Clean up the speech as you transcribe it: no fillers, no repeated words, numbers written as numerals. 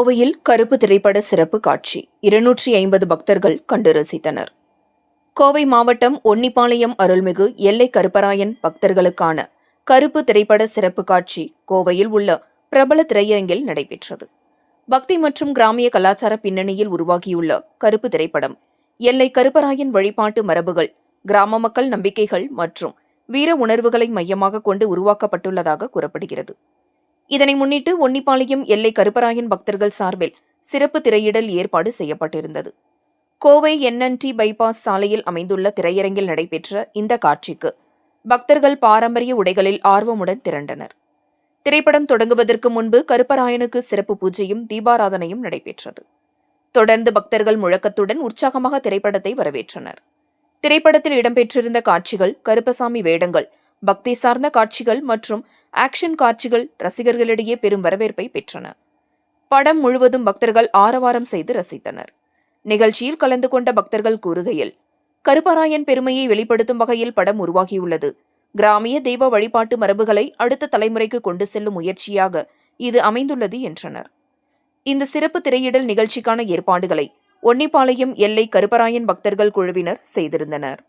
கோவையில் கருப்பு திரைப்பட சிறப்பு காட்சி 250 பக்தர்கள் கண்டு ரசித்தனர். கோவை மாவட்டம் ஒன்னிப்பாளையம் அருள்மிகு எல்லை கருப்பராயன் பக்தர்களுக்கான கருப்பு திரைப்பட சிறப்பு காட்சி கோவையில் உள்ள பிரபல திரையரங்கில் நடைபெற்றது. பக்தி மற்றும் கிராமிய கலாச்சார பின்னணியில் உருவாகியுள்ள கருப்பு திரைப்படம் எல்லை கருப்பராயன் வழிபாட்டு மரபுகள், கிராம மக்கள் நம்பிக்கைகள் மற்றும் வீர உணர்வுகளை மையமாக கொண்டு உருவாக்கப்பட்டுள்ளதாக கூறப்படுகிறது. இதனை முன்னிட்டு ஒன்னிப்பாளையம் எல்லை கருப்பராயன் பக்தர்கள் சார்பில் சிறப்பு திரையிடல் ஏற்பாடு செய்யப்பட்டிருந்தது. கோவை NNT பைபாஸ் சாலையில் அமைந்துள்ள திரையரங்கில் நடைபெற்ற இந்த காட்சிக்கு பக்தர்கள் பாரம்பரிய உடைகளில் ஆர்வமுடன் திரண்டனர். திரைப்படம் தொடங்குவதற்கு முன்பு கருப்பராயனுக்கு சிறப்பு பூஜையும் தீபாராதனையும் நடைபெற்றது. தொடர்ந்து பக்தர்கள் முழக்கத்துடன் உற்சாகமாக திரைப்படத்தை வரவேற்றனர். திரைப்படத்தில் இடம்பெற்றிருந்த காட்சிகள், கருப்பசாமி வேடங்கள், பக்தி சார்ந்த காட்சிகள் மற்றும் ஆக்ஷன் காட்சிகள் ரசிகர்களிடையே பெரும் வரவேற்பை பெற்றன. படம் முழுவதும் பக்தர்கள் ஆரவாரம் செய்து ரசித்தனர். நிகழ்ச்சியில் கலந்து கொண்ட பக்தர்கள் கூறுகையில், கருப்பராயன் பெருமையை வெளிப்படுத்தும் வகையில் படம் உருவாகியுள்ளது. கிராமிய தெய்வ வழிபாட்டு மரபுகளை அடுத்த தலைமுறைக்கு கொண்டு செல்லும் முயற்சியாக இது அமைந்துள்ளது என்றனர். இந்த சிறப்பு திரையிடல் நிகழ்ச்சிக்கான ஏற்பாடுகளை ஒன்னிப்பாளையம் எல்லை கருப்பராயன் பக்தர்கள் குழுவினர் செய்திருந்தனர்.